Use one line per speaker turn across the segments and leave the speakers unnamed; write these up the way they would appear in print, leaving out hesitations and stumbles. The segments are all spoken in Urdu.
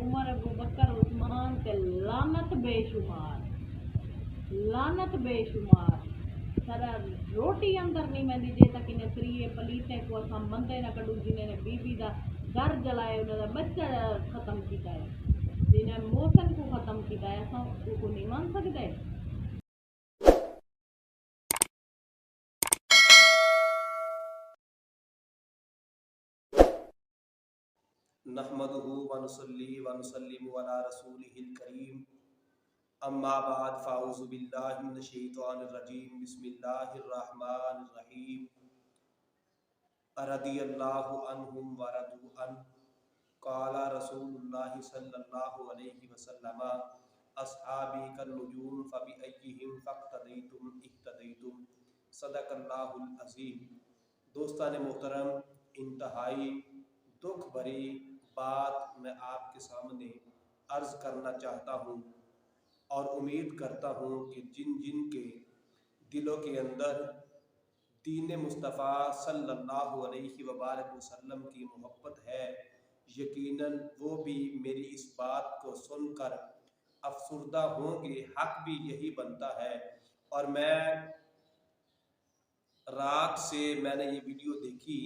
عمر ابو بکر عثمان تے لانت بے شمار سر روٹی اندر نہیں میں جے تک انہیں فری پلیتے کو اساں بندے نہ کڈو جنہیں نے بی بی دا گھر جلائے انہاں دا بچہ ختم کیتا ہے جنہیں موسن کو ختم کیتا ہے اساں کو نہیں مان سکدے.
نحمده ونصلي ونسلم على رسوله الكريم اما بعد فاعوذ بالله من الشیطان الرجیم بسم اللہ الرحمن الرحیم رضی اللہ عنہم ورضوا عنہ قال رسول اللہ صلی اللہ علیہ وسلم اصحابی کالنجوم فبأیہم فاقتدیتم اہتدیتم صدق اللہ العظیم. دوستان محترم، انتہائی دکھ بھری بات میں آپ کے سامنے عرض کرنا چاہتا ہوں اور امید کرتا ہوں کہ جن جن کے دلوں کے اندر دین مصطفیٰ صلی اللہ علیہ وبارک وسلم کی محبت ہے، یقیناً وہ بھی میری اس بات کو سن کر افسردہ ہوں گے. حق بھی یہی بنتا ہے. اور رات سے میں نے یہ ویڈیو دیکھی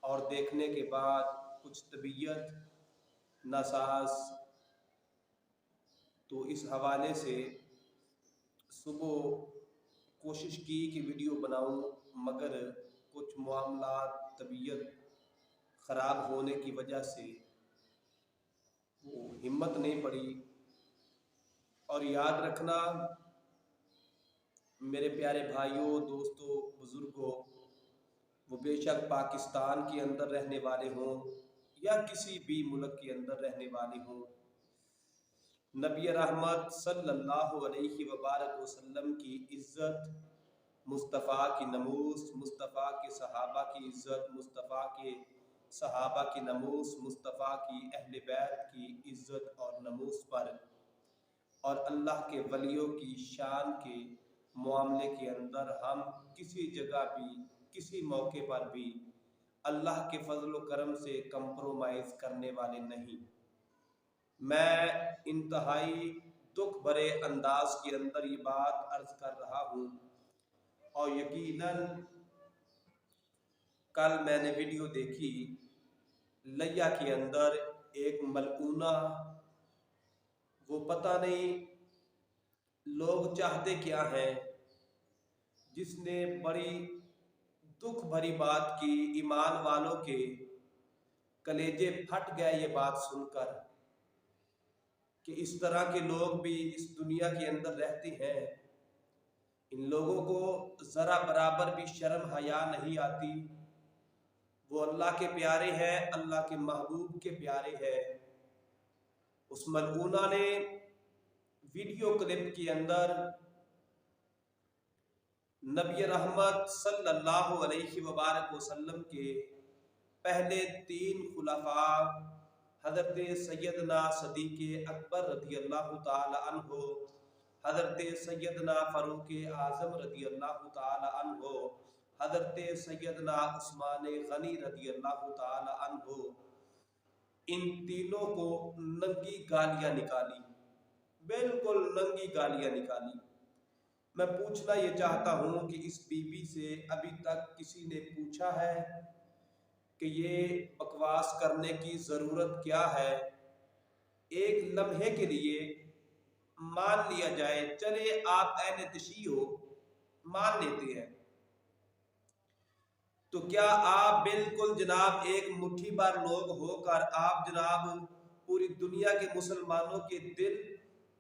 اور دیکھنے کے بعد کچھ طبیعت ناساز، تو اس حوالے سے صبح کوشش کی کہ ویڈیو بناؤں، مگر کچھ معاملات طبیعت خراب ہونے کی وجہ سے وہ ہمت نہیں پڑی. اور یاد رکھنا میرے پیارے بھائیوں، دوستوں، بزرگوں، وہ بے شک پاکستان کے اندر رہنے والے ہوں یا کسی بھی ملک کے اندر رہنے والے ہوں، نبی رحمت صلی اللہ علیہ وبارک وسلم کی عزت، مصطفیٰ کی ناموس، مصطفیٰ کے صحابہ کی عزت، مصطفیٰ کے صحابہ کی ناموس، مصطفیٰ کی اہل بیت کی عزت اور ناموس پر اور اللہ کے ولیوں کی شان کے معاملے کے اندر ہم کسی جگہ بھی کسی موقع پر بھی اللہ کے فضل و کرم سے کمپرومائز کرنے والے نہیں. میں انتہائی دکھ بھرے انداز کے اندر یہ بات عرض کر رہا ہوں اور یقیناً کل میں نے ویڈیو دیکھی، لیا کے اندر ایک ملعونہ، وہ پتہ نہیں لوگ چاہتے کیا ہیں، جس نے بڑی دکھ بھری بات کی. ایمان والوں کے کلیجے پھٹ گئے یہ بات سن کر کہ اس طرح کے لوگ بھی اس دنیا کے اندر رہتے ہیں. ان لوگوں کو ذرا برابر بھی شرم حیا نہیں آتی. وہ اللہ کے پیارے ہیں، اللہ کے محبوب کے پیارے ہیں. اس ملعونہ نے ویڈیو کلپ کے اندر نبی رحمت صلی اللہ علیہ وبارک وسلم کے پہلے 3 خلفاء حضرت سیدنا صدیق اکبر رضی اللہ تعالی عنہ، حضرت سیدنا فاروق اعظم رضی اللہ تعالی عنہ، حضرت سیدنا عثمان غنی رضی اللہ تعالی عنہ، ان تینوں کو ننگی گالیاں نکالی، بالکل ننگی گالیاں نکالی. میں پوچھنا یہ چاہتا ہوں کہ اس بی بی سے ابھی تک کسی نے پوچھا ہے کہ یہ بکواس کرنے کی ضرورت کیا ہے؟ ایک لمحے کے لیے مان لیا جائے، چلے آپ اہل تشیع ہو، مان لیتے ہیں، تو کیا آپ بالکل جناب ایک مٹھی بھر لوگ ہو کر آپ جناب پوری دنیا کے مسلمانوں کے دل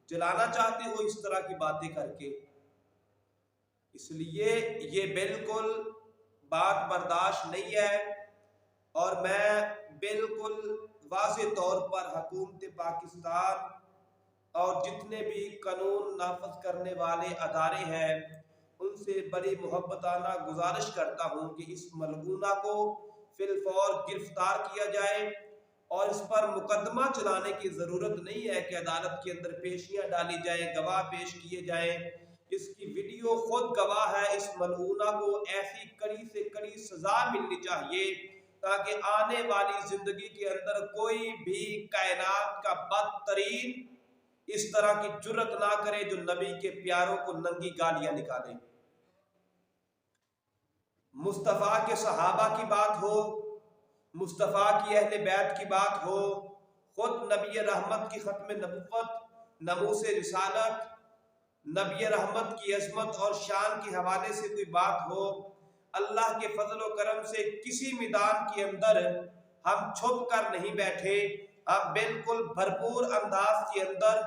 جلانا چاہتے ہو اس طرح کی باتیں کر کے؟ اس لیے یہ بالکل بات برداشت نہیں ہے. اور میں بالکل واضح طور پر حکومت پاکستان اور جتنے بھی قانون نافذ کرنے والے ادارے ہیں ان سے بڑی محبتانہ گزارش کرتا ہوں کہ اس ملعونہ کو فی الفور گرفتار کیا جائے اور اس پر مقدمہ چلانے کی ضرورت نہیں ہے کہ عدالت کے اندر پیشیاں ڈالی جائیں، گواہ پیش کیے جائیں. اس کی ویڈیو خود گواہ ہے. اس ملعونہ کو ایسی کڑی سے کڑی سزا ملنی چاہیے تاکہ آنے والی زندگی کے اندر کوئی بھی کائنات کا بدترین اس طرح کی جرت نہ کرے جو نبی کے پیاروں کو ننگی گالیاں نکالے. مصطفیٰ کے صحابہ کی بات ہو، مصطفیٰ کی اہل بیت کی بات ہو، خود نبی رحمت کی ختم نبوت، ناموس رسالت، نبی رحمت کی عظمت اور شان کے حوالے سے کوئی بات ہو، اللہ کے فضل و کرم سے کسی میدان کے اندر ہم چھپ کر نہیں بیٹھے. ہم بالکل بھرپور انداز کے اندر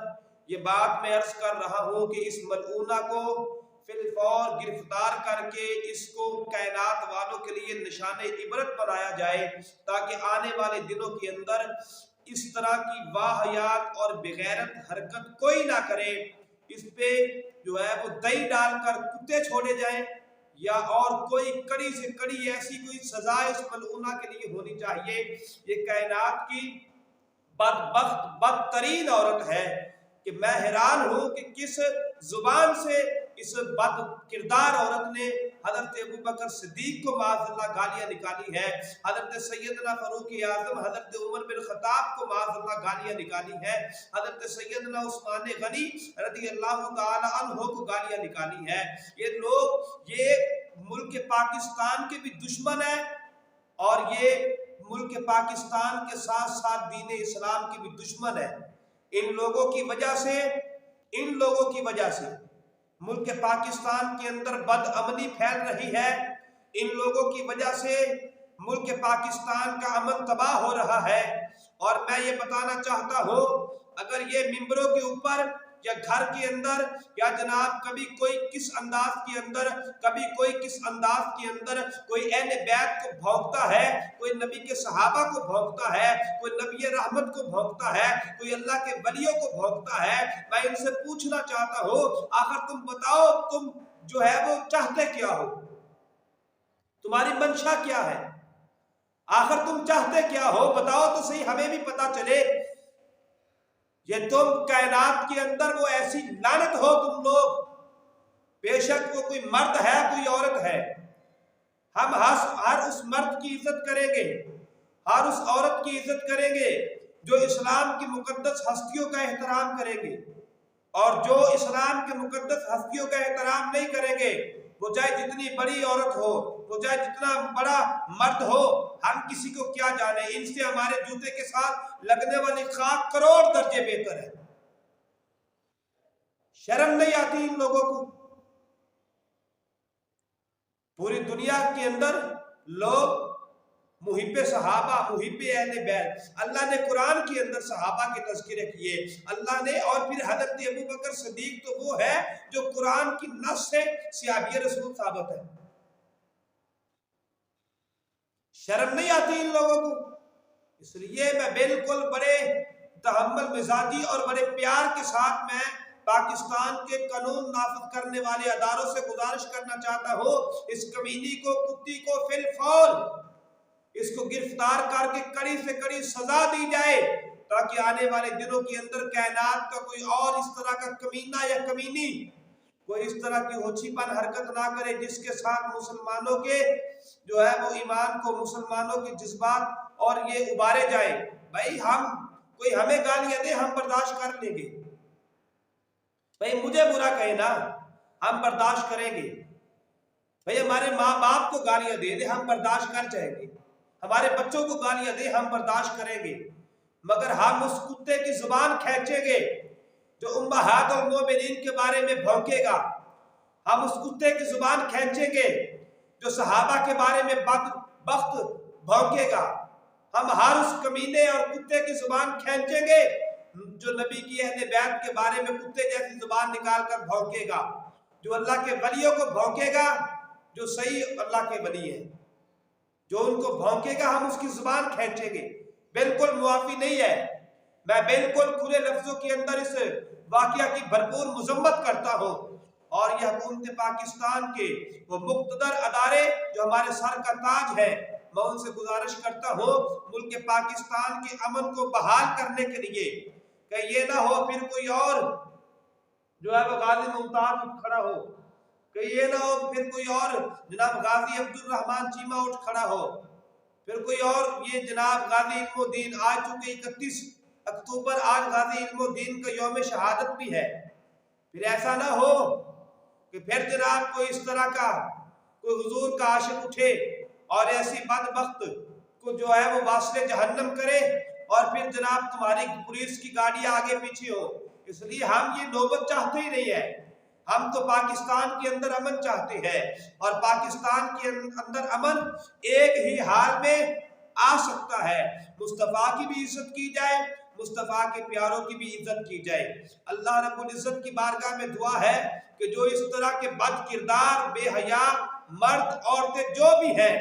یہ بات میں عرض کر رہا ہوں کہ اس ملعونہ کو فی الفور گرفتار کر کے اس کو کائنات والوں کے لیے نشان عبرت بنایا جائے، تاکہ آنے والے دنوں کے اندر اس طرح کی واہیات اور بغیرت حرکت کوئی نہ کرے. اس پہ جو ہے وہ دہی ڈال کر کتے چھوڑے جائیں، یا اور کوئی کڑی سے کڑی ایسی کوئی سزا اس ملعونہ کے لیے ہونی چاہیے. یہ کائنات کی بدبخت بدترین عورت ہے کہ میں حیران ہوں کہ کس زبان سے اس بد کردار عورت نے حضرت ابوبکر صدیق کو معاذ اللہ گالیاں نکالی ہے، حضرت سیدنا فاروق اعظم حضرت عمر بن خطاب کو معاذ اللہ گالیاں نکالی ہے، حضرت سیدنا عثمان غنی رضی اللہ تعالی عنہ کو گالیاں نکالی ہے. یہ لوگ یہ ملک پاکستان کے بھی دشمن ہیں اور یہ ملک پاکستان کے ساتھ ساتھ دین اسلام کے بھی دشمن ہیں. ان لوگوں کی وجہ سے ملک پاکستان کے اندر بد امنی پھیل رہی ہے. ان لوگوں کی وجہ سے ملک پاکستان کا امن تباہ ہو رہا ہے. اور میں یہ بتانا چاہتا ہوں، اگر یہ ممبروں کے اوپر یا گھر کے اندر یا جناب کبھی کوئی کس انداز کے اندر کوئی اہل بیت کو بھونکتا ہے، کوئی نبی کے صحابہ کو بھونکتا ہے، کوئی نبی رحمت کو بھونکتا ہے، کوئی اللہ کے ولیوں کو بھونکتا ہے، میں ان سے پوچھنا چاہتا ہوں آخر تم بتاؤ تم جو ہے وہ چاہتے کیا ہو؟ تمہاری منشا کیا ہے؟ آخر تم چاہتے کیا ہو؟ بتاؤ تو صحیح، ہمیں بھی پتا چلے. یہ تم کائنات کے اندر وہ ایسی لعنت ہو تم لوگ، بے شک وہ کوئی مرد ہے کوئی عورت ہے، ہم ہر اس مرد کی عزت کریں گے، ہر اس عورت کی عزت کریں گے جو اسلام کی مقدس ہستیوں کا احترام کریں گے، اور جو اسلام کے مقدس ہستیوں کا احترام نہیں کریں گے، وہ چاہے جتنی بڑی عورت ہو، وہ چاہے جتنا بڑا مرد ہو، ہم کسی کو کیا جانے، ان سے ہمارے جوتے کے ساتھ لگنے والی خاک کروڑ درجے بہتر ہے. شرم نہیں آتی ان لوگوں کو؟ پوری دنیا کے اندر لوگ محب صحابہ، محب اہل بیت، اللہ نے قرآن کے اندر صحابہ کے تذکرے کیے، اللہ نے، اور پھر حضرت ابوبکر صدیق تو وہ ہے جو قرآن کی نص سے صحابی رسول ثابت ہے. شرم نہیں آتی ان لوگوں کو؟ اس لیے میں بالکل بڑے تحمل مزاجی اور بڑے پیار کے ساتھ میں پاکستان کے قانون نافذ کرنے والے اداروں سے گزارش کرنا چاہتا ہوں، اس کمینی کو، کتی کو فی الفور اس کو گرفتار کر کے کڑی سے کڑی سزا دی جائے، تاکہ آنے والے دنوں کے اندر کائنات کا کوئی اور اس طرح کا کمینہ یا کمینی کوئی اس طرح کی ہوچی پن حرکت نہ کرے جس کے ساتھ مسلمانوں کے جو ہے وہ ایمان کو، مسلمانوں کے جذبات اور یہ ابارے جائیں. بھائی کوئی ہمیں گالیاں دے ہم برداشت کر لیں گے، بھائی مجھے برا کہے نا ہم برداشت کریں گے، بھائی ہمارے ماں باپ کو گالیاں دے ہم برداشت کر جائیں گے، ہمارے بچوں کو گالیاں دے ہم برداشت کریں گے، مگر ہم اس کتے کی زبان کھینچیں گے جو امہات المومنین کے بارے میں بھونکے گا، ہم اس کتے کی زبان کھینچیں گے جو صحابہ کے بارے میں بدبخت بھونکے گا، ہم ہر اس کمینے اور کتے کی زبان کھینچیں گے جو نبی کی اہل بیت کے بارے میں کتے جیسی زبان نکال کر بھونکے گا، جو اللہ کے ولیوں کو بھونکے گا، جو صحیح اللہ کے ولی ہیں، جو ان کو بھونکے گا ہم اس کی زبان کھینچیں گے. بالکل معافی نہیں ہے. میں بالکل کھلے لفظوں کے اندر اس واقعہ کی بھرپور مذمت کرتا ہوں، اور یہ حکومت پاکستان کے وہ مقتدر ادارے جو ہمارے سر کا تاج ہے، میں ان سے گزارش کرتا ہوں ملک پاکستان کے امن کو بحال کرنے کے لیے، کہ یہ نہ ہو پھر کوئی اور جو ہے وہ غازی ممتاز اٹھ کھڑا ہو، کہ یہ نہ ہو پھر کوئی اور جناب غازی عبد الرحمن چیمہ اٹھ کھڑا ہو. پھر کوئی اور یہ جناب غازی علم الدین آج چونکہ 31 اکتوبر آج غازی علم الدین کا یوم شہادت بھی ہے، پھر ایسا نہ ہو کہ پھر جناب کوئی اس طرح کا کوئی حضور کا عاشق اٹھے اور ایسی بدبخت کو جو ہے وہ واصل جہنم کرے اور پھر جناب تمہاری پولیس کی گاڑی آگے پیچھے ہو۔ اس لیے ہم یہ نوبت چاہتے ہی نہیں ہے، ہم تو پاکستان کے اندر امن چاہتے ہیں، اور پاکستان کے اندر امن ایک ہی حال میں آ سکتا ہے، مصطفیٰ کی بھی عزت کی جائے، مصطفیٰ کے پیاروں کی بھی عزت کی جائے۔ اللہ رب العزت کی بارگاہ میں دعا ہے کہ جو اس طرح کے بد کردار بے حیا مرد عورتیں جو بھی ہیں،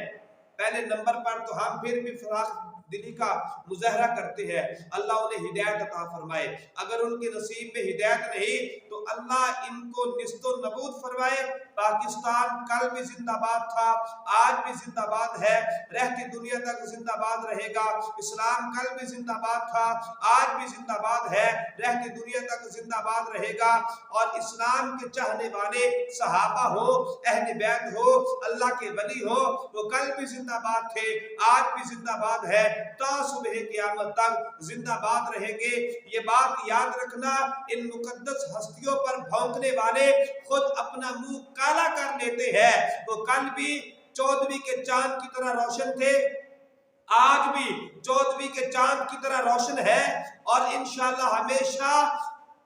پہلے نمبر پر تو ہم پھر بھی فراخ دلی کا مظاہرہ کرتے ہیں، اللہ انہیں ہدایت عطا فرمائے، اگر ان کے نصیب میں ہدایت نہیں تو اللہ ان کو نیست و نابود فرمائے۔ پاکستان کل بھی زندہ باد تھا، آج بھی زندہ باد ہے، رہتی دنیا تک زندہ باد رہے گا۔ اسلام کل بھی زندہ باد تھا، آج بھی زندہ باد ہے، رہتی دنیا تک زندہ باد رہے گا، اور اسلام کے چاہنے والے صحابہ ہو، اہل بیت ہو، اللہ کے ولی ہو، وہ کل بھی زندہ باد تھے، آج بھی زندہ باد ہے، تا صبح قیامت تک زندہ باد رہیں گے۔ یہ بات یاد رکھنا، ان مقدس ہستیوں پر بھونکنے والے خود اپنا منہ کالا کر لیتے ہیں، وہ کل بھی 14ویں کے چاند کی طرح روشن تھے، آج بھی 14ویں کے چاند کی طرح روشن ہے، اور انشاءاللہ ہمیشہ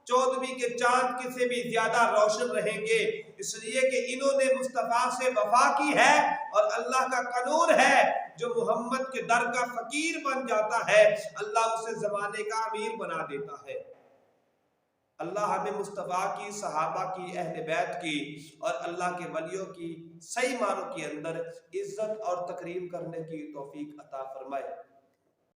14ویں کے چاند کے سے بھی زیادہ روشن رہیں گے، اس لیے کہ انہوں نے مصطفیٰ سے وفا کی ہے، اور اللہ کا قانون ہے جو محمد کے در کا فقیر بن جاتا ہے اللہ اسے زمانے کا امیر بنا دیتا ہے۔ اللہ ہمیں مصطفیٰ کی، صحابہ کی، اہل بیت کی اور اللہ کے ولیوں کی صحیح معنوں کے اندر عزت اور تکریم کرنے کی توفیق عطا فرمائے۔